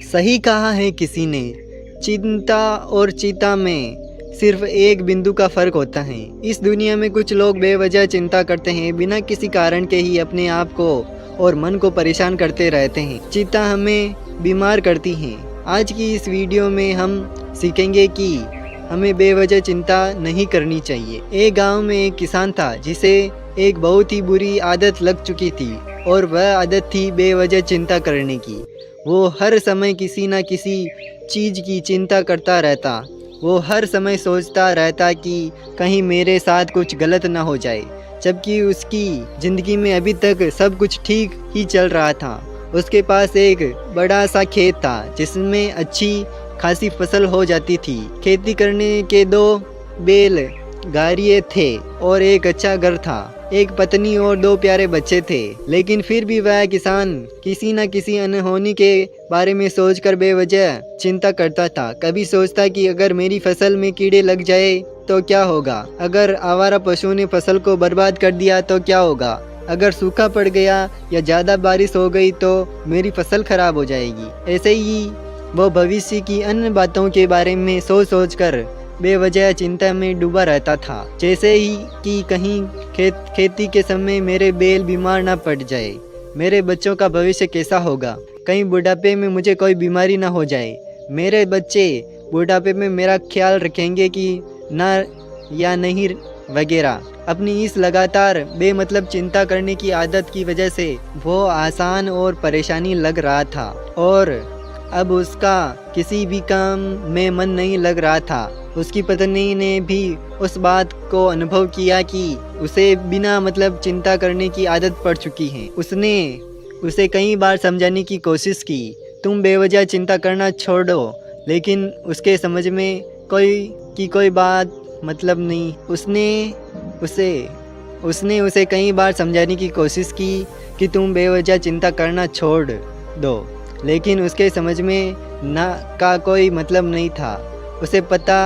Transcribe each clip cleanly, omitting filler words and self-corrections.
सही कहा है किसी ने, चिंता और चिता में सिर्फ एक बिंदु का फ़र्क होता है। इस दुनिया में कुछ लोग बेवजह चिंता करते हैं, बिना किसी कारण के ही अपने आप को और मन को परेशान करते रहते हैं। चिंता हमें बीमार करती है। आज की इस वीडियो में हम सीखेंगे कि हमें बेवजह चिंता नहीं करनी चाहिए। एक गांव में एक किसान था जिसे एक बहुत ही बुरी आदत लग चुकी थी, और वह आदत थी बेवजह चिंता करने की। वो हर समय किसी न किसी चीज़ की चिंता करता रहता। वो हर समय सोचता रहता कि कहीं मेरे साथ कुछ गलत ना हो जाए, जबकि उसकी ज़िंदगी में अभी तक सब कुछ ठीक ही चल रहा था। उसके पास एक बड़ा सा खेत था जिसमें अच्छी खासी फसल हो जाती थी। खेती करने के 2 बैल गाड़िए थे और एक अच्छा घर था। एक पत्नी और 2 प्यारे बच्चे थे। लेकिन फिर भी वह किसान किसी न किसी अनहोनी के बारे में सोचकर बेवजह चिंता करता था। कभी सोचता कि अगर मेरी फसल में कीड़े लग जाए तो क्या होगा, अगर आवारा पशुओं ने फसल को बर्बाद कर दिया तो क्या होगा, अगर सूखा पड़ गया या ज़्यादा बारिश हो गई तो मेरी फसल खराब हो जाएगी। ऐसे ही वो भविष्य की अन्य बातों के बारे में सोच कर बेवजह चिंता में डूबा रहता था। जैसे ही कि कहीं खेती के समय मेरे बैल बीमार ना पड़ जाए, मेरे बच्चों का भविष्य कैसा होगा, कहीं बुढ़ापे में मुझे कोई बीमारी ना हो जाए, मेरे बच्चे बुढ़ापे में मेरा ख्याल रखेंगे कि ना या नहीं वगैरह। अपनी इस लगातार बेमतलब चिंता करने की आदत की वजह से वो आसान और परेशानी लग रहा था, और अब उसका किसी भी काम में मन नहीं लग रहा था। उसकी पत्नी ने भी उस बात को अनुभव किया कि उसे बिना मतलब चिंता करने की आदत पड़ चुकी है। उसने उसे कई बार समझाने की कोशिश की, तुम बेवजह चिंता करना छोड़ दो, लेकिन उसके समझ में कोई बात मतलब नहीं। उसने उसे कई बार समझाने की कोशिश की कि तुम बेवजह चिंता करना छोड़ दो, लेकिन उसके समझ में ना का कोई मतलब नहीं था। उसे पता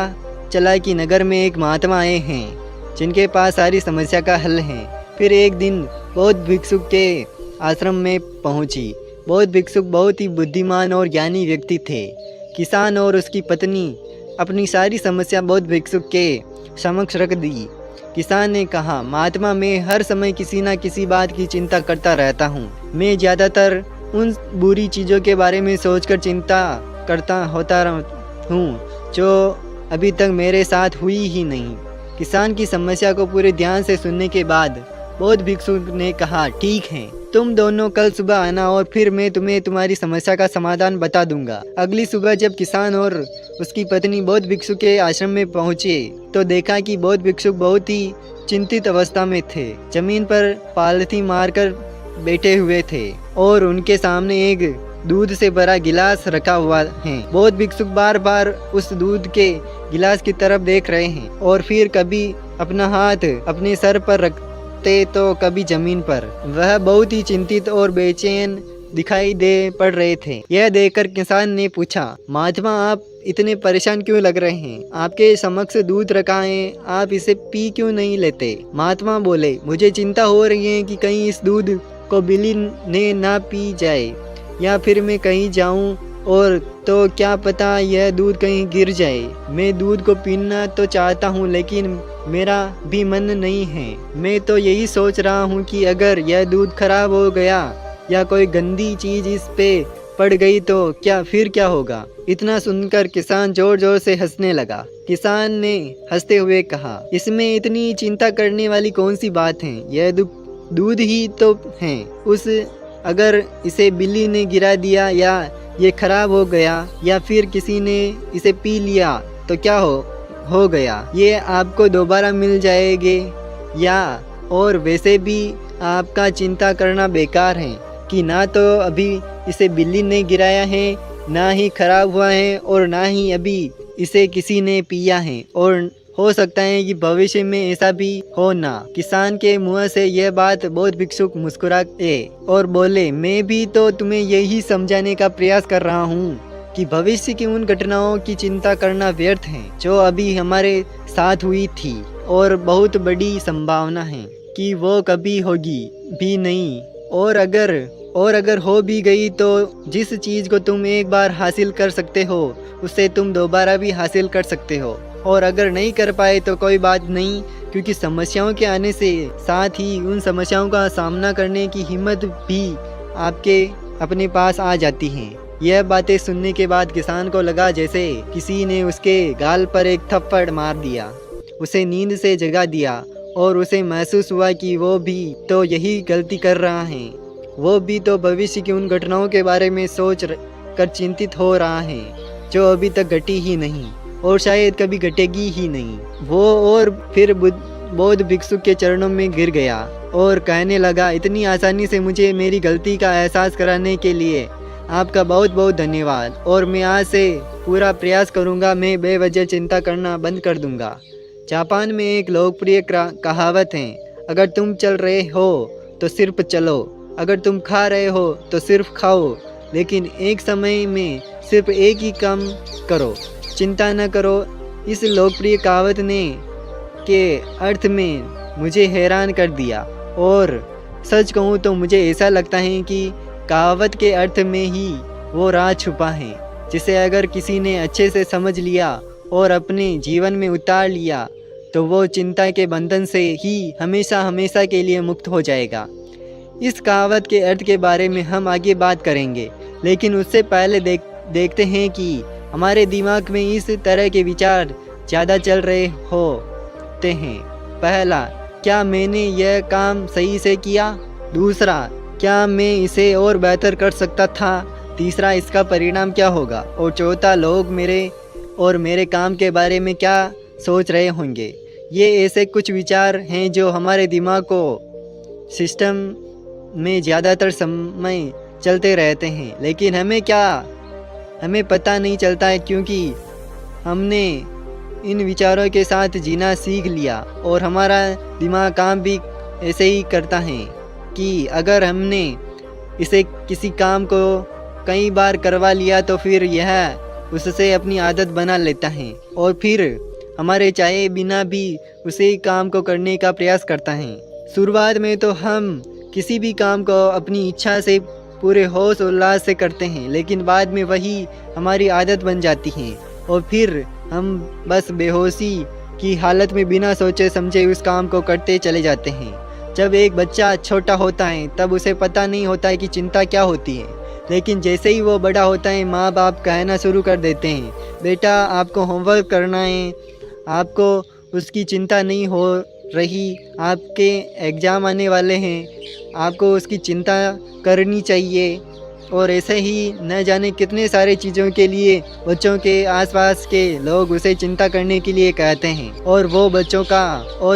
चला कि नगर में एक महात्मा आए हैं जिनके पास सारी समस्या का हल है। फिर एक दिन बौद्ध भिक्षुक के आश्रम में पहुंची। बौद्ध भिक्षुक बहुत ही बुद्धिमान और ज्ञानी व्यक्ति थे। किसान और उसकी पत्नी अपनी सारी समस्या बौद्ध भिक्षुक के समक्ष रख दी। किसान ने कहा, महात्मा, मैं हर समय किसी न किसी बात की चिंता करता रहता हूँ। मैं ज़्यादातर उन बुरी चीज़ों के बारे में सोचकर चिंता करता होता हूँ जो अभी तक मेरे साथ हुई ही नहीं। किसान की समस्या को पूरे ध्यान से सुनने के बाद बौद्ध भिक्षुक ने कहा, ठीक है, तुम दोनों कल सुबह आना और फिर मैं तुम्हें तुम्हारी समस्या का समाधान बता दूंगा। अगली सुबह जब किसान और उसकी पत्नी बौद्ध भिक्षुक के आश्रम में पहुंचे तो देखा कि बौद्ध भिक्षुक बहुत ही चिंतित अवस्था में थे। जमीन पर पालथी मारकर बैठे हुए थे और उनके सामने एक दूध से भरा गिलास रखा हुआ है। बौद्ध भिक्षुक बार बार उस दूध के गिलास की तरफ देख रहे हैं और फिर कभी अपना हाथ अपने सर पर रखते तो कभी जमीन पर। वह बहुत ही चिंतित और बेचैन दिखाई दे पड़ रहे थे। यह देखकर किसान ने पूछा, महात्मा, आप इतने परेशान क्यों लग रहे हैं? आपके समक्ष दूध रखा है, आप इसे पी क्यों नहीं लेते? महात्मा बोले, मुझे चिंता हो रही है कि कहीं इस दूध को बिल्ली ने ना पी जाए, या फिर मैं कहीं जाऊं और तो क्या पता यह दूध कहीं गिर जाए। मैं दूध को पीना तो चाहता हूं, लेकिन मेरा भी मन नहीं है। मैं तो यही सोच रहा हूं कि अगर यह दूध खराब हो गया या कोई गंदी चीज़ इस पे पड़ गई तो क्या होगा? इतना सुनकर किसान जोर जोर से हंसने लगा। किसान ने हंसते हुए कहा, इसमें इतनी चिंता करने वाली कौन सी बात है? यह दूध ही तो है। अगर इसे बिल्ली ने गिरा दिया या ये खराब हो गया या फिर किसी ने इसे पी लिया तो क्या हो गया? ये आपको दोबारा मिल जाएंगे या? और वैसे भी आपका चिंता करना बेकार है कि ना तो अभी इसे बिल्ली ने गिराया है, ना ही खराब हुआ है, और ना ही अभी इसे किसी ने पिया है, और हो सकता है कि भविष्य में ऐसा भी हो ना। किसान के मुंह से यह बात बौद्ध भिक्षुक मुस्कुराए और बोले, मैं भी तो तुम्हें यही समझाने का प्रयास कर रहा हूँ कि भविष्य की उन घटनाओं की चिंता करना व्यर्थ है जो अभी हमारे साथ हुई थी, और बहुत बड़ी संभावना है कि वो कभी होगी भी नहीं। और अगर और अगर हो भी गई तो जिस चीज़ को तुम एक बार हासिल कर सकते हो उसे तुम दोबारा भी हासिल कर सकते हो। और अगर नहीं कर पाए तो कोई बात नहीं, क्योंकि समस्याओं के आने से साथ ही उन समस्याओं का सामना करने की हिम्मत भी आपके अपने पास आ जाती हैं। यह बातें सुनने के बाद किसान को लगा जैसे किसी ने उसके गाल पर एक थप्पड़ मार दिया, उसे नींद से जगा दिया और उसे महसूस हुआ कि वो भी तो यही गलती कर रहा है। वो भी तो भविष्य की उन घटनाओं के बारे में सोच कर चिंतित हो रहा है जो अभी तक घटी ही नहीं और शायद कभी घटेगी ही नहीं। वो और फिर बौद्ध भिक्षु के चरणों में गिर गया और कहने लगा, इतनी आसानी से मुझे मेरी गलती का एहसास कराने के लिए आपका बहुत बहुत धन्यवाद, और मैं आज से पूरा प्रयास करूंगा, मैं बेवजह चिंता करना बंद कर दूंगा। जापान में एक लोकप्रिय कहावत है, अगर तुम चल रहे हो तो सिर्फ चलो, अगर तुम खा रहे हो तो सिर्फ खाओ, लेकिन एक समय में सिर्फ एक ही काम करो, चिंता न करो। इस लोकप्रिय कहावत ने के अर्थ में मुझे हैरान कर दिया, और सच कहूँ तो मुझे ऐसा लगता है कि कहावत के अर्थ में ही वो राज छुपा है, जिसे अगर किसी ने अच्छे से समझ लिया और अपने जीवन में उतार लिया तो वो चिंता के बंधन से ही हमेशा हमेशा के लिए मुक्त हो जाएगा। इस कहावत के अर्थ के बारे में हम आगे बात करेंगे, लेकिन उससे पहले देखते हैं कि हमारे दिमाग में इस तरह के विचार ज़्यादा चल रहे होते हैं। पहला, क्या मैंने यह काम सही से किया? दूसरा, क्या मैं इसे और बेहतर कर सकता था? तीसरा, इसका परिणाम क्या होगा? और चौथा, लोग मेरे काम के बारे में क्या सोच रहे होंगे? ये ऐसे कुछ विचार हैं जो हमारे दिमाग को सिस्टम में ज़्यादातर समय चलते रहते हैं, लेकिन हमें पता नहीं चलता है, क्योंकि हमने इन विचारों के साथ जीना सीख लिया और हमारा दिमाग काम भी ऐसे ही करता है कि अगर हमने इसे किसी काम को कई बार करवा लिया तो फिर यह उससे अपनी आदत बना लेता है और फिर हमारे चाहे बिना भी उसी काम को करने का प्रयास करता है। शुरुआत में तो हम किसी भी काम को अपनी इच्छा से पूरे होश उल्लास से करते हैं, लेकिन बाद में वही हमारी आदत बन जाती है और फिर हम बस बेहोशी की हालत में बिना सोचे समझे उस काम को करते चले जाते हैं। जब एक बच्चा छोटा होता है तब उसे पता नहीं होता है कि चिंता क्या होती है, लेकिन जैसे ही वो बड़ा होता है माँ बाप कहना शुरू कर देते हैं, बेटा आपको होमवर्क करना है, आपको उसकी चिंता नहीं हो रही, आपके एग्ज़ाम आने वाले हैं, आपको उसकी चिंता करनी चाहिए। और ऐसे ही न जाने कितने सारे चीज़ों के लिए बच्चों के आसपास के लोग उसे चिंता करने के लिए कहते हैं, और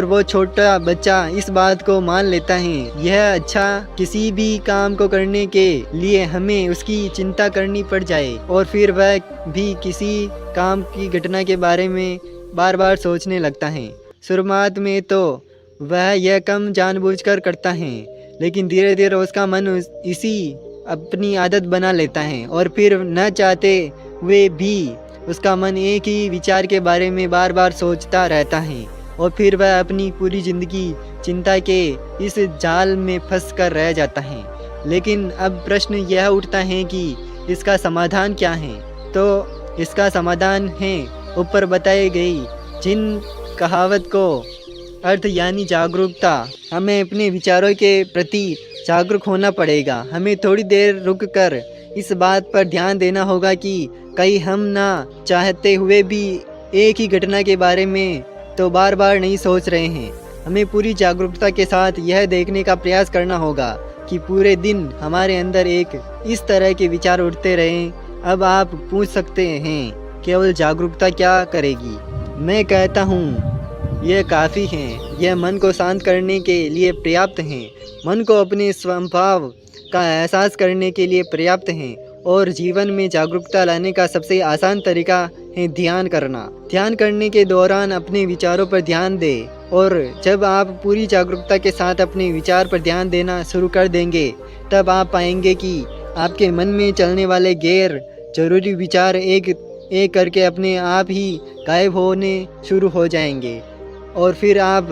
वो छोटा बच्चा इस बात को मान लेता है। यह अच्छा किसी भी काम को करने के लिए हमें उसकी चिंता करनी पड़ जाए और फिर वह भी किसी काम की घटना के बारे में बार बार सोचने लगता है। शुरुआत में तो वह यह कम जानबूझकर करता है, लेकिन धीरे धीरे उसका मन इसी अपनी आदत बना लेता है और फिर न चाहते हुए भी उसका मन एक ही विचार के बारे में बार बार सोचता रहता है और फिर वह अपनी पूरी ज़िंदगी चिंता के इस जाल में फंस कर रह जाता है। लेकिन अब प्रश्न यह उठता है कि इसका समाधान क्या है? तो इसका समाधान है ऊपर बताई गई जिन कहावत को अर्थ यानी जागरूकता। हमें अपने विचारों के प्रति जागरूक होना पड़ेगा। हमें थोड़ी देर रुककर इस बात पर ध्यान देना होगा कि कहीं हम ना चाहते हुए भी एक ही घटना के बारे में तो बार बार नहीं सोच रहे हैं। हमें पूरी जागरूकता के साथ यह देखने का प्रयास करना होगा कि पूरे दिन हमारे अंदर एक इस तरह के विचार उठते रहें। अब आप पूछ सकते हैं केवल जागरूकता क्या करेगी? मैं कहता हूँ यह काफ़ी है। यह मन को शांत करने के लिए पर्याप्त है, मन को अपने स्वभाव का एहसास करने के लिए पर्याप्त है, और जीवन में जागरूकता लाने का सबसे आसान तरीका है ध्यान करना। ध्यान करने के दौरान अपने विचारों पर ध्यान दें, और जब आप पूरी जागरूकता के साथ अपने विचार पर ध्यान देना शुरू कर देंगे तब आप पाएंगे कि आपके मन में चलने वाले गैर जरूरी विचार एक एक करके अपने आप ही गायब होने शुरू हो जाएंगे, और फिर आप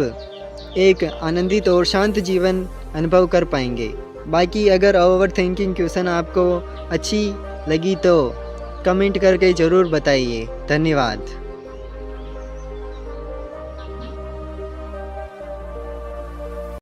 एक आनंदित और शांत जीवन अनुभव कर पाएंगे। बाकी अगर ओवर थिंकिंग क्वेश्चन आपको अच्छी लगी तो कमेंट करके ज़रूर बताइए। धन्यवाद।